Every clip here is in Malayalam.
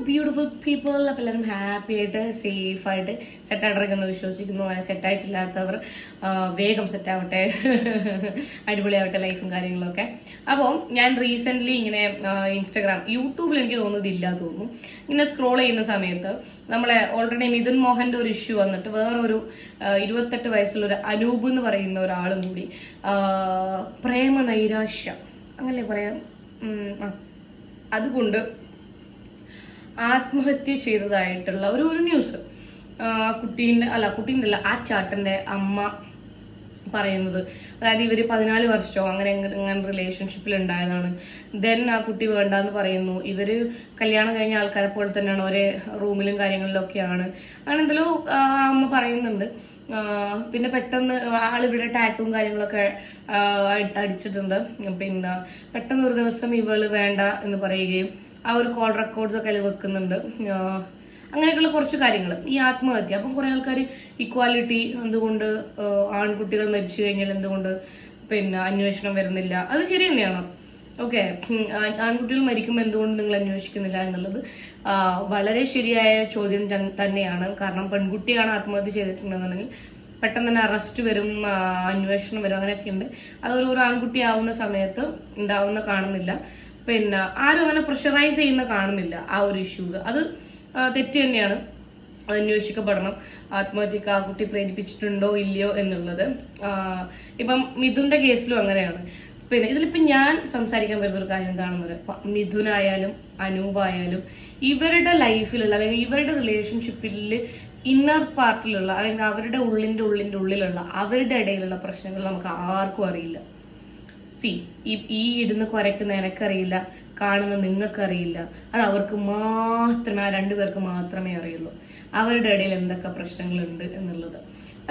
Beautiful people. അപ്പം എല്ലാവരും ഹാപ്പി ആയിട്ട് സേഫ് ആയിട്ട് സെറ്റായിട്ടിരിക്കുന്നു വിശ്വസിക്കുന്നു. അങ്ങനെ സെറ്റായിട്ടില്ലാത്തവർ വേഗം സെറ്റാവട്ടെ, അടിപൊളിയാവട്ടെ ലൈഫും കാര്യങ്ങളൊക്കെ. അപ്പോൾ ഞാൻ റീസെൻ്റ്ലി ഇങ്ങനെ ഇൻസ്റ്റാഗ്രാം, യൂട്യൂബിൽ എനിക്ക് തോന്നുന്നത് ഇല്ല തോന്നുന്നു, ഇങ്ങനെ സ്ക്രോൾ ചെയ്യുന്ന സമയത്ത് നമ്മളെ ഓൾറെഡി മിഥുൻ മോഹൻ്റെ ഒരു ഇഷ്യൂ വന്നിട്ട് വേറൊരു 28 വയസ്സുള്ള ഒരു അനൂപ് എന്ന് പറയുന്ന ഒരാളും കൂടി പ്രേമ നൈരാശ്യം അങ്ങനെ പറയാം അതുകൊണ്ട് ആത്മഹത്യ ചെയ്തതായിട്ടുള്ള ഒരു ന്യൂസ് കുട്ടീൻ്റെ അല്ല ആ ചാട്ടൻ്റെ അമ്മ പറയുന്നത്. അതായത് ഇവർ 14 വർഷമോ അങ്ങനെ റിലേഷൻഷിപ്പിൽ ഉണ്ടായതാണ്. ദെൻ ആ കുട്ടി വേണ്ടാന്ന് പറയുന്നു. ഇവര് കല്യാണം കഴിഞ്ഞ ആൾക്കാരെ പോലെ തന്നെയാണ്, ഒരേ റൂമിലും കാര്യങ്ങളിലൊക്കെയാണ്. അങ്ങനെ എന്തെല്ലോ അമ്മ പറയുന്നുണ്ട്. പിന്നെ പെട്ടെന്ന് ആളിവിടെ ടാറ്റും കാര്യങ്ങളൊക്കെ അടിച്ചിട്ടുണ്ട്. പിന്നെ പെട്ടെന്ന് ഒരു ദിവസം ഇവള് വേണ്ട എന്ന് പറയുകയും ആ ഒരു കോൾ റെക്കോർഡ്സ് ഒക്കെ അതിൽ വെക്കുന്നുണ്ട്. അങ്ങനെയൊക്കെയുള്ള കുറച്ച് കാര്യങ്ങൾ ഈ ആത്മഹത്യ. അപ്പം കുറെ ആൾക്കാർ ഇക്വാലിറ്റി എന്തുകൊണ്ട് ആൺകുട്ടികൾ മരിച്ചു കഴിഞ്ഞാൽ എന്തുകൊണ്ട് പിന്നെ അന്വേഷണം വരുന്നില്ല, അത് ശരി തന്നെയാണ്. ഓക്കെ, ആൺകുട്ടികൾ മരിക്കുമ്പോൾ എന്തുകൊണ്ട് നിങ്ങൾ അന്വേഷിക്കുന്നില്ല എന്നുള്ളത് വളരെ ശരിയായ ചോദ്യം തന്നെയാണ്. കാരണം പെൺകുട്ടിയാണ് ആത്മഹത്യ ചെയ്തിട്ടുണ്ടെന്നുണ്ടെങ്കിൽ പെട്ടെന്ന് തന്നെ അറസ്റ്റ് വരും, അന്വേഷണം വരും, അങ്ങനെയൊക്കെ ഉണ്ട്. അതൊരു ആൺകുട്ടി ആവുന്ന സമയത്ത് ഉണ്ടാവുന്ന കാണുന്നില്ല. പിന്നെ ആരും അങ്ങനെ പ്രഷറൈസ് ചെയ്യുന്ന കാണുന്നില്ല ആ ഒരു ഇഷ്യൂസ്. അത് തെറ്റ് തന്നെയാണ്, അത് അന്വേഷിക്കപ്പെടണം. ആത്മഹത്യക്ക് ആ കുട്ടി പ്രേരിപ്പിച്ചിട്ടുണ്ടോ ഇല്ലയോ എന്നുള്ളത്. ഇപ്പം മിഥുന്റെ കേസിലും അങ്ങനെയാണ്. പിന്നെ ഇതിലിപ്പം ഞാൻ സംസാരിക്കാൻ വരുന്ന ഒരു കാര്യം എന്താണെന്ന് പറയാം, മിഥുനായാലും അനൂപായാലും ഇവരുടെ ലൈഫിലുള്ള അല്ലെങ്കിൽ ഇവരുടെ റിലേഷൻഷിപ്പിൽ ഇന്നർ പാർട്ടിലുള്ള അല്ലെങ്കിൽ അവരുടെ ഉള്ളിലുള്ള അവരുടെ ഇടയിലുള്ള പ്രശ്നങ്ങൾ നമുക്ക് ആർക്കും അറിയില്ല. ഈ ഇരുന്ന് കുരയ്ക്കുന്ന എനക്കറിയില്ല, കാണുന്ന നിങ്ങൾക്കറിയില്ല. അത് അവർക്ക് മാത്രമേ, ആ 2 പേർക്ക് മാത്രമേ അറിയുള്ളൂ അവരുടെ ഇടയിൽ എന്തൊക്കെ പ്രശ്നങ്ങളുണ്ട് എന്നുള്ളത്,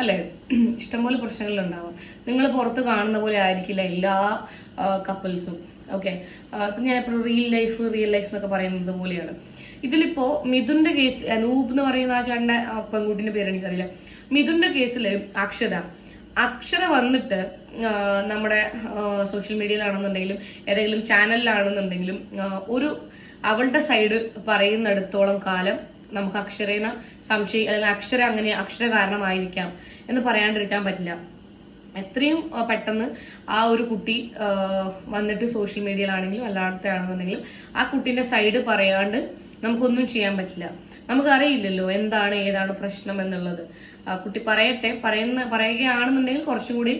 അല്ലേ? ഇഷ്ടംപോലെ പ്രശ്നങ്ങളുണ്ടാവാം. നിങ്ങൾ പുറത്ത് കാണുന്ന പോലെ ആയിരിക്കില്ല എല്ലാ കപ്പിൾസും. ഓക്കെ, ഇപ്പം ഞാൻ എപ്പോഴും റിയൽ ലൈഫ് എന്നൊക്കെ പറയുന്നത് പോലെയാണ്. ഇതിലിപ്പോ മിഥുന്റെ കേസിൽ അനൂപ് എന്ന് പറയുന്ന ആ ചേട്ടന്റെ പെൺകുട്ടിന്റെ പേര് എനിക്കറിയില്ല. മിഥുന്റെ കേസിൽ അക്ഷര വന്നിട്ട് നമ്മുടെ സോഷ്യൽ മീഡിയയിലാണെന്നുണ്ടെങ്കിലും ഏതെങ്കിലും ചാനലിലാണെന്നുണ്ടെങ്കിലും അവളുടെ സൈഡ് പറയുന്നിടത്തോളം കാലം നമുക്ക് അക്ഷരേനെ അല്ലെങ്കിൽ അക്ഷര കാരണമായിരിക്കാം എന്ന് പറയാണ്ടിരിക്കാൻ പറ്റില്ല. എത്രയും പെട്ടെന്ന് ആ ഒരു കുട്ടി വന്നിട്ട് സോഷ്യൽ മീഡിയയിലാണെങ്കിലും അല്ലാത്തതാണെന്നുണ്ടെങ്കിലും ആ കുട്ടീൻ്റെ സൈഡ് പറയാണ്ട് നമുക്കൊന്നും ചെയ്യാൻ പറ്റില്ല. നമുക്കറിയില്ലല്ലോ എന്താണ് ഏതാണ് പ്രശ്നം എന്നുള്ളത്. കുട്ടി പറയുകയാണെന്നുണ്ടെങ്കിൽ കുറച്ചും കൂടി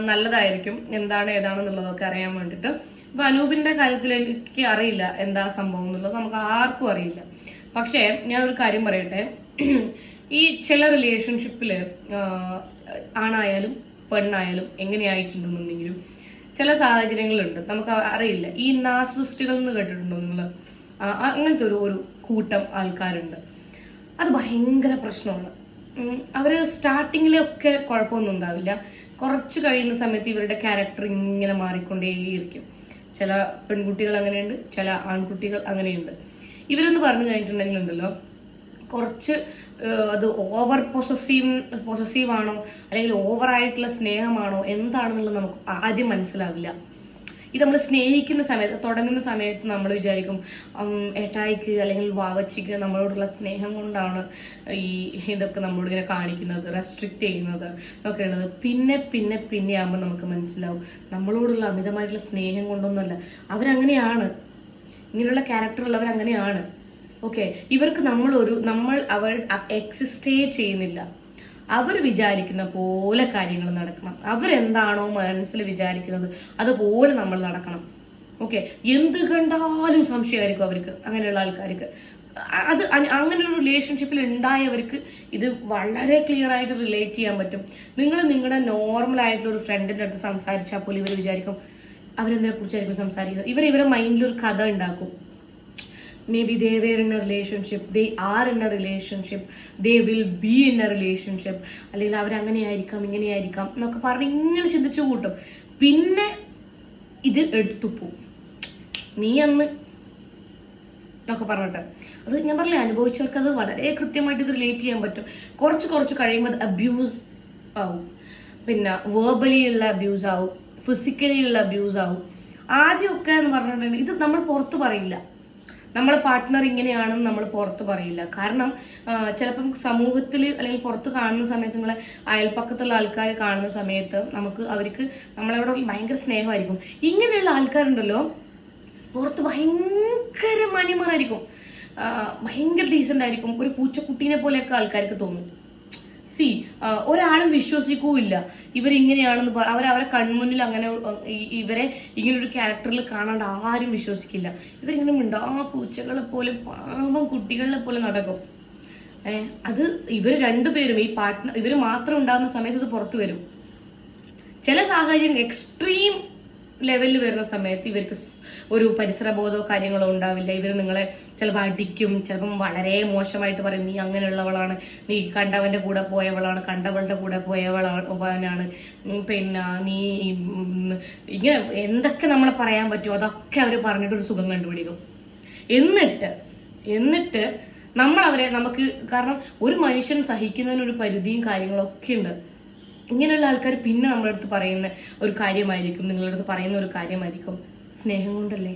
നല്ലതായിരിക്കും, എന്താണ് ഏതാണെന്നുള്ളതൊക്കെ അറിയാൻ വേണ്ടിയിട്ട്. ഇപ്പൊ അനൂപിന്റെ കാര്യത്തിൽ എനിക്ക് അറിയില്ല എന്താ സംഭവം എന്നുള്ളത്, നമുക്ക് ആർക്കും അറിയില്ല. പക്ഷേ ഞാനൊരു കാര്യം പറയട്ടെ, ഈ ചില റിലേഷൻഷിപ്പില് ആണായാലും പെണ്ണായാലും എങ്ങനെയായിട്ടുണ്ടെന്നുണ്ടെങ്കിലും ചില സാഹചര്യങ്ങളുണ്ട്, നമുക്ക് അറിയില്ല. ഈ നാർസിസ്റ്റുകൾ എന്ന് കേട്ടിട്ടുണ്ടോ നിങ്ങൾ? അങ്ങനത്തെ ഒരു കൂട്ടം ആൾക്കാരുണ്ട്. അത് ഭയങ്കര പ്രശ്നമാണ്. അവര് സ്റ്റാർട്ടിങ്ങിലൊക്കെ കുഴപ്പമൊന്നും ഉണ്ടാവില്ല, കുറച്ച് കഴിയുന്ന സമയത്ത് ഇവരുടെ ക്യാരക്ടർ ഇങ്ങനെ മാറിക്കൊണ്ടേയിരിക്കും. ചില പെൺകുട്ടികൾ അങ്ങനെയുണ്ട്, ചില ആൺകുട്ടികൾ അങ്ങനെയുണ്ട്. ഇവരെന്ന് പറഞ്ഞു കഴിഞ്ഞിട്ടുണ്ടെങ്കിൽ ഉണ്ടല്ലോ, കുറച്ച് അത് ഓവർ പൊസസീവ് ആണോ അല്ലെങ്കിൽ ഓവറായിട്ടുള്ള സ്നേഹമാണോ എന്താണെന്നുള്ളത് നമുക്ക് ആദ്യം മനസ്സിലാവില്ല. ഇത് നമ്മൾ സ്നേഹിക്കുന്ന സമയത്ത്, തുടങ്ങുന്ന സമയത്ത് നമ്മൾ വിചാരിക്കും ഏട്ടായിക്ക് അല്ലെങ്കിൽ വാവച്ചിക്ക് നമ്മളോടുള്ള സ്നേഹം കൊണ്ടാണ് ഇതൊക്കെ നമ്മളോട് ഇങ്ങനെ കാണിക്കുന്നത്, റെസ്ട്രിക്റ്റ് ചെയ്യുന്നത് ഒക്കെ ഉള്ളത്. പിന്നെ ആകുമ്പോൾ നമുക്ക് മനസ്സിലാവും നമ്മളോടുള്ള അമിതമായിട്ടുള്ള സ്നേഹം കൊണ്ടൊന്നുമല്ല, അവരങ്ങനെയാണ്, ഇങ്ങനെയുള്ള ക്യാരക്ടർ ഉള്ളവർ അങ്ങനെയാണ്. ഓക്കെ, ഇവർക്ക് നമ്മൾ അവർ എക്സിസ്റ്റേ ചെയ്യുന്നില്ല. അവർ വിചാരിക്കുന്ന പോലെ കാര്യങ്ങൾ നടക്കണം. അവരെന്താണോ മനസ്സിൽ വിചാരിക്കുന്നത് അതുപോലെ നമ്മൾ നടക്കണം. ഓക്കെ, എന്ത് കണ്ടാലും സംശയമായിരിക്കും അവർക്ക്, അങ്ങനെയുള്ള ആൾക്കാർക്ക്. അത് അങ്ങനെ ഒരു റിലേഷൻഷിപ്പിൽ ഉണ്ടായവർക്ക് ഇത് വളരെ ക്ലിയർ ആയിട്ട് റിലേറ്റ് ചെയ്യാൻ പറ്റും. നിങ്ങൾ നിങ്ങളുടെ നോർമൽ ആയിട്ടുള്ള ഒരു ഫ്രണ്ടിൻ്റെ അടുത്ത് സംസാരിച്ചാൽ പോലും ഇവർ വിചാരിക്കും അവരെന്തിനെ കുറിച്ചായിരിക്കും സംസാരിക്കുന്നത്. ഇവരെ മൈൻഡിൽ ഒരു കഥ ഉണ്ടാക്കും. Maybe they were in a relationship, they are in a relationship, they will be in a relationship, അല്ലെങ്കിൽ അവരങ്ങനെയായിരിക്കാം ഇങ്ങനെയായിരിക്കാം എന്നൊക്കെ പറഞ്ഞ് ഇങ്ങനെ ചിന്തിച്ചു കൂട്ടും. പിന്നെ ഇത് എടുത്ത് തുപ്പും, നീ അന്ന് എന്നൊക്കെ പറഞ്ഞിട്ട്. അത് ഞാൻ പറഞ്ഞില്ലേ, അനുഭവിച്ചവർക്ക് അത് വളരെ കൃത്യമായിട്ട് ഇത് റിലേറ്റ് ചെയ്യാൻ പറ്റും. കുറച്ച് കഴിയുമ്പോൾ അത് അബ്യൂസ് ആവും. പിന്നെ വേർബലി ഉള്ള അബ്യൂസ് ആവും, ഫിസിക്കലി ഉള്ള അബ്യൂസ് ആവും. ആദ്യമൊക്കെ എന്ന് പറഞ്ഞിട്ടുണ്ടെങ്കിൽ ഇത് നമ്മൾ പുറത്ത് പറയില്ല, നമ്മളെ പാർട്ട്ണർ ഇങ്ങനെയാണെന്ന് നമ്മൾ പുറത്ത് പറയില്ല. കാരണം ചിലപ്പം സമൂഹത്തിൽ അല്ലെങ്കിൽ പുറത്ത് കാണുന്ന സമയത്ത്, നിങ്ങളെ അയൽപ്പക്കത്തുള്ള ആൾക്കാർ കാണുന്ന സമയത്ത് അവർക്ക് നമ്മളവിടെ ഭയങ്കര സ്നേഹമായിരിക്കും. ഇങ്ങനെയുള്ള ആൾക്കാരുണ്ടല്ലോ പുറത്ത് ഭയങ്കര മാന്യന്മാരായിരിക്കും, ഭയങ്കര ഡീസൻ്റ് ആയിരിക്കും. ഒരു പൂച്ചക്കുട്ടീനെ പോലെയൊക്കെ ആൾക്കാർക്ക് തോന്നും. ഒരാളും വിശ്വസിക്കൂല്ല ഇവരിങ്ങനെയാണെന്ന്. അവരെ കൺമുന്നിൽ അങ്ങനെ ഇവരെ ഇങ്ങനെ ഒരു ക്യാരക്ടറിൽ കാണാണ്ട് ആരും വിശ്വസിക്കില്ല. ഇവരിങ്ങനെ പൂച്ചകളെ പോലെ, പാവം കുട്ടികളെ പോലെ നടക്കും. അത് ഇവർ രണ്ടുപേരും, ഈ പാർട്ട്ണർ ഇവർ മാത്രം ഉണ്ടാകുന്ന സമയത്ത് ഇത് പുറത്തു വരും. ചില സാഹചര്യം എക്സ്ട്രീം ലെവലിൽ വരുന്ന സമയത്ത് ഇവർക്ക് ഒരു പരിസരബോധമോ കാര്യങ്ങളോ ഉണ്ടാവില്ല. ഇവർ നിങ്ങളെ ചിലപ്പോൾ അടിക്കും, ചിലപ്പം വളരെ മോശമായിട്ട് പറയും, നീ അങ്ങനെയുള്ളവളാണ്, നീ കണ്ടവന്റെ കൂടെ പോയവളാണ്, കണ്ടവളുടെ കൂടെ പോയവളാണ്, പിന്നെ നീ ഇങ്ങനെ എന്തൊക്കെ നമ്മളെ പറയാൻ പറ്റുമോ അതൊക്കെ അവർ പറഞ്ഞിട്ടൊരു സുഖം കണ്ടുപിടിക്കും. എന്നിട്ട് നമുക്ക് കാരണം ഒരു മനുഷ്യൻ സഹിക്കുന്നതിനൊരു പരിധിയും കാര്യങ്ങളൊക്കെ ഉണ്ട്. ഇങ്ങനെയുള്ള ആൾക്കാർ പിന്നെ നമ്മുടെ അടുത്ത് പറയുന്ന ഒരു കാര്യമായിരിക്കും, നിങ്ങളുടെ അടുത്ത് പറയുന്ന ഒരു കാര്യമായിരിക്കും, സ്നേഹം കൊണ്ടല്ലേ,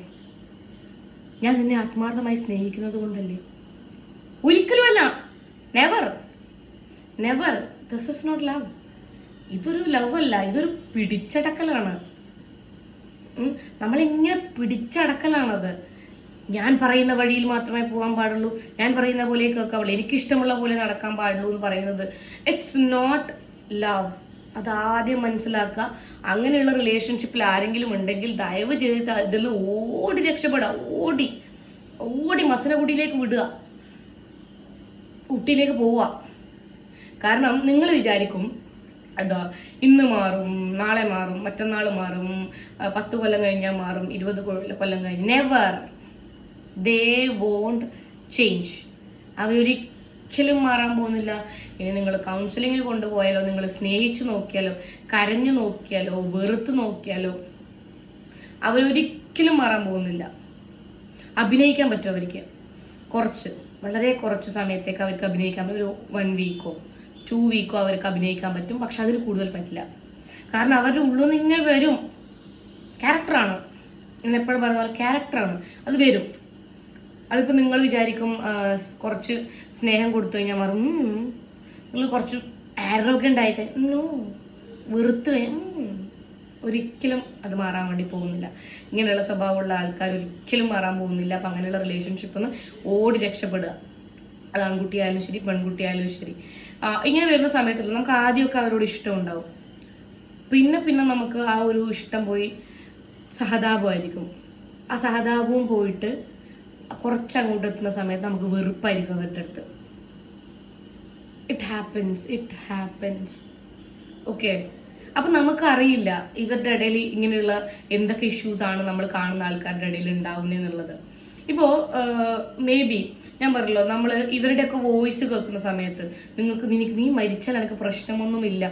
ഞാൻ നിന്നെ ആത്മാർത്ഥമായി സ്നേഹിക്കുന്നത് കൊണ്ടല്ലേ. ഒരിക്കലുമല്ല, never. This is not love. ഇതൊരു ലവ് അല്ല, ഇതൊരു പിടിച്ചടക്കലാണ്. നമ്മളിങ്ങനെ പിടിച്ചടക്കലാണത്. ഞാൻ പറയുന്ന വഴിയിൽ മാത്രമേ പോകാൻ പാടുള്ളൂ, ഞാൻ പറയുന്ന പോലെ കേൾക്കാവുള്ളൂ, എനിക്കിഷ്ടമുള്ള പോലെ നടക്കാൻ പാടുള്ളൂ എന്ന് പറയുന്നത് ഇറ്റ്സ് നോട്ട് ലവ്. അതാദ്യം മനസ്സിലാക്കുക. അങ്ങനെയുള്ള റിലേഷൻഷിപ്പിൽ ആരെങ്കിലും ഉണ്ടെങ്കിൽ ദയവ് ചെയ്ത് ഇതിൽ ഓടി രക്ഷപ്പെടുക, ഓടി മസനകുടിയിലേക്ക് വിടുക, ഊട്ടിയിലേക്ക് പോവുക. കാരണം നിങ്ങൾ വിചാരിക്കും ഇന്ന് മാറും, നാളെ മാറും, മറ്റന്നാൾ മാറും, 10 കൊല്ലം കഴിഞ്ഞാൽ മാറും, 20 കൊല്ലം കഴിഞ്ഞ്. നെവർ. They won't change. അവരൊരിക്കലും മാറാൻ പോകുന്നില്ല. ഇനി നിങ്ങൾ കൗൺസിലിങ്ങിൽ കൊണ്ടുപോയാലോ, നിങ്ങൾ സ്നേഹിച്ചു നോക്കിയാലോ, കരഞ്ഞു നോക്കിയാലോ, വെറുത്ത് നോക്കിയാലോ അവരൊരിക്കലും മാറാൻ പോകുന്നില്ല. അഭിനയിക്കാൻ പറ്റും അവർക്ക്, വളരെ കുറച്ച് സമയത്തേക്ക് അവർക്ക് അഭിനയിക്കാൻ പറ്റും. ഒരു 1 വീക്കോ 2 വീക്കോ അവർക്ക് അഭിനയിക്കാൻ പറ്റും. പക്ഷെ അതിൽ കൂടുതൽ പറ്റില്ല. കാരണം അവരുടെ ഉള്ളിൽ നിന്ന് ഇങ്ങനെ വരും. ക്യാരക്ടറാണ്, ഞാൻ എപ്പോഴും പറഞ്ഞ പോലെ ക്യാരക്ടറാണ്, അത് വരും. അതിപ്പോൾ നിങ്ങൾ വിചാരിക്കും കുറച്ച് സ്നേഹം കൊടുത്തു കഴിഞ്ഞാൽ മാറും. നിങ്ങൾ കുറച്ച് ആരോഗ്യം ഉണ്ടായിക്കഴിഞ്ഞോ വെറുത്ത് ഒരിക്കലും അത് മാറാൻ വേണ്ടി പോകുന്നില്ല. ഇങ്ങനെയുള്ള സ്വഭാവമുള്ള ആൾക്കാർ ഒരിക്കലും മാറാൻ പോകുന്നില്ല. അപ്പം അങ്ങനെയുള്ള റിലേഷൻഷിപ്പിൽ നിന്ന് ഓടി രക്ഷപ്പെടുക. അത് ആൺകുട്ടിയായാലും ശരി, പെൺകുട്ടിയായാലും ശരി. ഇങ്ങനെ വരുന്ന സമയത്ത് നമുക്ക് ആദ്യമൊക്കെ അവരോട് ഇഷ്ടം ഉണ്ടാവും. പിന്നെ നമുക്ക് ആ ഒരു ഇഷ്ടം പോയി സഹതാപമായിരിക്കും. ആ സഹതാപവും പോയിട്ട് കുറച്ചങ്ങോട്ട് എത്തുന്ന സമയത്ത് നമുക്ക് വെറുപ്പായിരിക്കും അവരുടെ അടുത്ത്. It happens. ഓക്കെ, അപ്പൊ നമുക്കറിയില്ല ഇവരുടെ ഇടയിൽ ഇങ്ങനെയുള്ള എന്തൊക്കെ ഇഷ്യൂസ് ആണ് നമ്മൾ കാണുന്ന ആൾക്കാരുടെ ഇടയിൽ ഉണ്ടാവുന്നതെന്നുള്ളത്. ഇപ്പോ മേ ബി ഞാൻ പറഞ്ഞല്ലോ, നമ്മൾ ഇവരുടെയൊക്കെ വോയിസ് കേൾക്കുന്ന സമയത്ത് നീ മരിച്ചാൽ എനിക്ക് പ്രശ്നമൊന്നുമില്ല,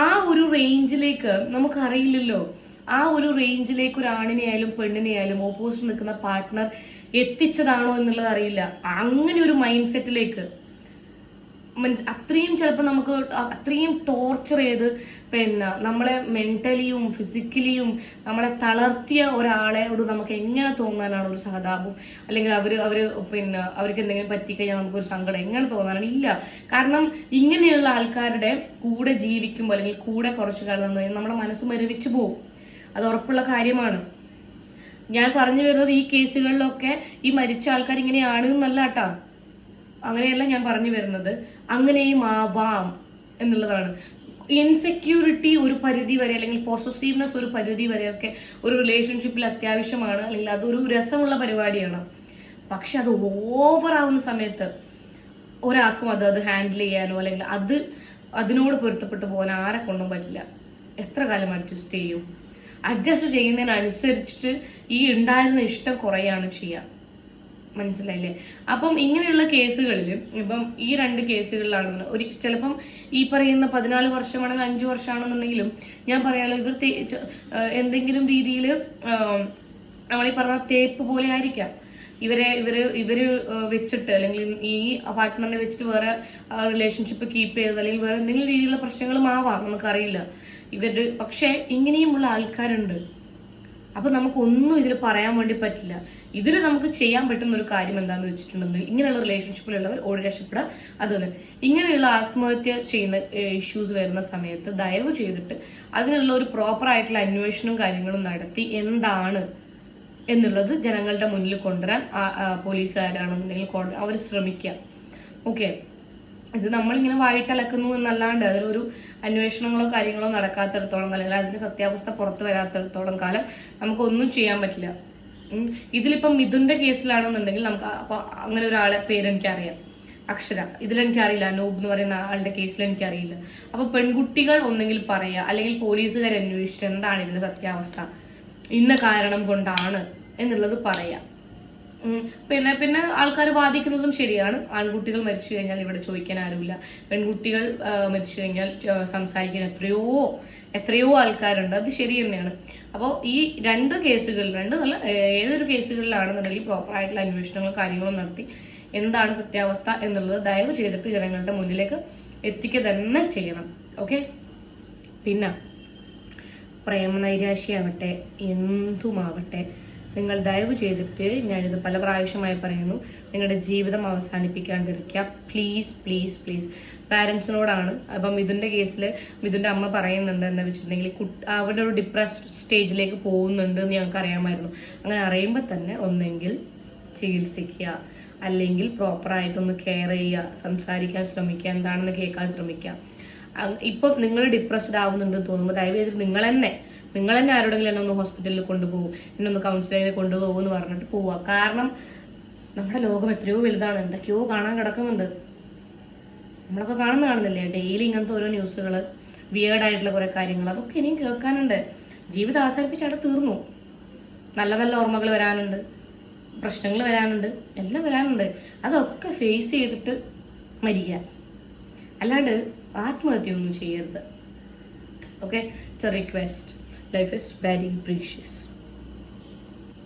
ആ ഒരു റേഞ്ചിലേക്ക് നമുക്കറിയില്ലല്ലോ. ആ ഒരു റേഞ്ചിലേക്ക് ഒരു ആണിനെയായാലും പെണ്ണിനെയായാലും ഓപ്പോസിറ്റ് നിൽക്കുന്ന പാർട്ട്ണർ എത്തിച്ചതാണോ എന്നുള്ളത് അറിയില്ല. അങ്ങനെ ഒരു മൈൻഡ് സെറ്റിലേക്ക് അത്രയും ചിലപ്പോൾ നമുക്ക് അത്രയും ടോർച്ചർ ചെയ്ത് പിന്നെ നമ്മളെ മെന്റലിയും ഫിസിക്കലിയും നമ്മളെ തളർത്തിയ ഒരാളോട് നമുക്ക് എങ്ങനെ തോന്നാനാണ് ഒരു സഹതാപം, അല്ലെങ്കിൽ പിന്നെ അവർക്ക് എന്തെങ്കിലും പറ്റിക്കഴിഞ്ഞാൽ നമുക്കൊരു സങ്കടം എങ്ങനെ തോന്നാനാണ്? ഇല്ല. കാരണം ഇങ്ങനെയുള്ള ആൾക്കാരുടെ കൂടെ ജീവിക്കുമ്പോൾ അല്ലെങ്കിൽ കൂടെ കുറച്ചു കാലം നിന്ന് നമ്മുടെ മനസ്സ് മരവിച്ചു പോകും. അത് ഉറപ്പുള്ള കാര്യമാണ്. ഞാൻ പറഞ്ഞു വരുന്നത് ഈ കേസുകളിലൊക്കെ ഈ മരിച്ച ആൾക്കാർ ഇങ്ങനെയാണ് എന്നല്ല കേട്ടാ, അങ്ങനെയല്ല ഞാൻ പറഞ്ഞു വരുന്നത്. അങ്ങനെയും ആവാം എന്നുള്ളതാണ്. ഇൻസെക്യൂരിറ്റി ഒരു പരിധി വരെ, അല്ലെങ്കിൽ പോസസീവ്നെസ് ഒരു പരിധി വരെയൊക്കെ ഒരു റിലേഷൻഷിപ്പിൽ അത്യാവശ്യമാണ്, അല്ലെങ്കിൽ അതൊരു രസമുള്ള പരിപാടിയാണ്. പക്ഷെ അത് ഓവർ ആവുന്ന സമയത്ത് ഒരാൾക്കും അത് ഹാൻഡിൽ ചെയ്യാനോ അല്ലെങ്കിൽ അതിനോട് പൊരുത്തപ്പെട്ടു പോകാൻ ആരെ കൊണ്ടും പറ്റില്ല. എത്ര കാലം അഡ്ജസ്റ്റ് ചെയ്യും? അഡ്ജസ്റ്റ് ചെയ്യുന്നതിനനുസരിച്ചിട്ട് ഈ ഉണ്ടായിരുന്ന ഇഷ്ടം കുറയാണ് ചെയ്യുക. മനസ്സിലായില്ലേ? അപ്പം ഇങ്ങനെയുള്ള കേസുകളിൽ ഇപ്പം ഈ 2 കേസുകളിലാണ് ചിലപ്പം ഈ പറയുന്ന 14 വർഷമാണെങ്കിൽ 5 വർഷമാണെന്നുണ്ടെങ്കിലും ഞാൻ പറയാലോ, ഇവർ എന്തെങ്കിലും രീതിയിൽ നമ്മളീ പറഞ്ഞ തേപ്പ് പോലെ ആയിരിക്കാം ഇവര് വെച്ചിട്ട്, അല്ലെങ്കിൽ ഈ പാർട്ട്ണറിനെ വെച്ചിട്ട് വേറെ റിലേഷൻഷിപ്പ് കീപ്പ് ചെയ്ത്, അല്ലെങ്കിൽ വേറെ എന്തെങ്കിലും രീതിയിലുള്ള പ്രശ്നങ്ങളും ആവാം, നമുക്കറിയില്ല പക്ഷെ ഇങ്ങനെയുമുള്ള ആൾക്കാരുണ്ട്. അപ്പൊ നമുക്കൊന്നും ഇതിൽ പറയാൻ വേണ്ടി പറ്റില്ല. ഇതിൽ നമുക്ക് ചെയ്യാൻ പറ്റുന്ന ഒരു കാര്യം എന്താണെന്ന് വെച്ചിട്ടുണ്ടെങ്കിൽ ഇങ്ങനെയുള്ള റിലേഷൻഷിപ്പിലുള്ളവർ ഓടി രക്ഷപ്പെടുക. അതുപോലെ ഇങ്ങനെയുള്ള ആത്മഹത്യ ചെയ്യുന്ന ഇഷ്യൂസ് വരുന്ന സമയത്ത് ദയവ് ചെയ്തിട്ട് അതിനുള്ള ഒരു പ്രോപ്പർ ആയിട്ടുള്ള അന്വേഷണവും കാര്യങ്ങളും നടത്തി എന്താണ് എന്നുള്ളത് ജനങ്ങളുടെ മുന്നിൽ കൊണ്ടുവരാൻ പോലീസുകാരാണെന്നുണ്ടെങ്കിൽ അവർ ശ്രമിക്കുക. ഓക്കെ, ഇത് നമ്മളിങ്ങനെ വായിട്ടലക്കുന്നു എന്നല്ലാണ്ട് അതിലൊരു അന്വേഷണങ്ങളോ കാര്യങ്ങളോ നടക്കാത്തിടത്തോളം അല്ലെങ്കിൽ അതിന്റെ സത്യാവസ്ഥ പുറത്തു വരാത്തിടത്തോളം കാലം നമുക്കൊന്നും ചെയ്യാൻ പറ്റില്ല. ഇതിലിപ്പം മിഥുന്റെ കേസിലാണെന്നുണ്ടെങ്കിൽ നമുക്ക് അപ്പൊ അങ്ങനെ ഒരാളെ പേര് എനിക്കറിയാം, അക്ഷര. ഇതിലെനിക്കറിയില്ല, അനൂപ് എന്ന് പറയുന്ന ആളുടെ കേസിൽ എനിക്കറിയില്ല. അപ്പൊ പെൺകുട്ടികൾ ഒന്നെങ്കിൽ പറയാ, അല്ലെങ്കിൽ പോലീസുകാർ അന്വേഷിച്ചിട്ട് എന്താണ് ഇതിന്റെ സത്യാവസ്ഥ, ഇന്ന കാരണം കൊണ്ടാണ് എന്നുള്ളത് പറയാം. പിന്നെ ആൾക്കാർ വാദിക്കുന്നതും ശരിയാണ്. ആൺകുട്ടികൾ മരിച്ചു കഴിഞ്ഞാൽ ഇവിടെ ചോദിക്കാൻ ആരുമില്ല, പെൺകുട്ടികൾ മരിച്ചു കഴിഞ്ഞാൽ സംസാരിക്കാൻ എത്രയോ ആൾക്കാരുണ്ട്. അത് ശരി തന്നെയാണ്. അപ്പോൾ ഈ രണ്ട് നല്ല ഏതൊരു കേസുകളിലാണെന്നുണ്ടെങ്കിൽ പ്രോപ്പർ ആയിട്ടുള്ള അന്വേഷണങ്ങളും കാര്യങ്ങളും നടത്തി എന്താണ് സത്യാവസ്ഥ എന്നുള്ളത് ദയവ് ചെയ്തിട്ട് ജനങ്ങളുടെ മുന്നിലേക്ക് എത്തിക്കുക തന്നെ ചെയ്യണം. ഓക്കെ, പിന്നെ പ്രേമനൈരാശ്യമാവട്ടെ എന്തുമാവട്ടെ, നിങ്ങൾ ദയവ് ചെയ്തിട്ട്, ഞാനിത് പല പ്രാവശ്യമായി പറയുന്നു, നിങ്ങളുടെ ജീവിതം അവസാനിപ്പിക്കാണ്ടിരിക്കുക. Please please please. പാരൻസിനോടാണ്. അപ്പം മിഥുന്റെ കേസിൽ മിഥുന്റെ അമ്മ പറയുന്നുണ്ട് എന്താ വെച്ചിട്ടുണ്ടെങ്കിൽ അവരുടെ ഒരു ഡിപ്രസ്ഡ് സ്റ്റേജിലേക്ക് പോകുന്നുണ്ട് എന്ന് ഞങ്ങൾക്ക് അറിയാമായിരുന്നു. അങ്ങനെ അറിയുമ്പോൾ തന്നെ ഒന്നെങ്കിൽ ചികിത്സിക്കുക, അല്ലെങ്കിൽ പ്രോപ്പറായിട്ടൊന്ന് കെയർ ചെയ്യുക, സംസാരിക്കാൻ ശ്രമിക്കുക, എന്താണെന്ന് കേൾക്കാൻ ശ്രമിക്കുക. ഇപ്പം നിങ്ങൾ ഡിപ്രസ്ഡ് ആവുന്നുണ്ടെന്ന് തോന്നുമ്പോൾ ദയവ് ചെയ്തിട്ട് നിങ്ങൾ തന്നെ ആരോടെങ്കിലും എന്നെ ഒന്ന് ഹോസ്പിറ്റലിൽ കൊണ്ടുപോകും, എന്നെ ഒന്ന് കൗൺസിലിങ്ങിന് കൊണ്ടുപോകും എന്ന് പറഞ്ഞിട്ട് പോവുക. കാരണം നമ്മുടെ ലോകം എത്രയോ വലുതാണ്, എന്തൊക്കെയോ കാണാൻ കിടക്കുന്നുണ്ട്. നമ്മളൊക്കെ കാണുന്നില്ലേ ഡെയിലി ഇങ്ങനത്തെ ഓരോ ന്യൂസുകൾ, വിയേർഡായിട്ടുള്ള കുറെ കാര്യങ്ങൾ, അതൊക്കെ ഇനിയും കേൾക്കാനുണ്ട്. ജീവിതം അവസാനിപ്പിച്ച് അവിടെ തീർന്നു. നല്ല നല്ല ഓർമ്മകൾ വരാനുണ്ട്, പ്രശ്നങ്ങൾ വരാനുണ്ട്, എല്ലാം വരാനുണ്ട്. അതൊക്കെ ഫേസ് ചെയ്തിട്ട് മരിക്കുക, അല്ലാണ്ട് ആത്മഹത്യ ഒന്നും ചെയ്യരുത്. Okay, it's a request. Life is very precious.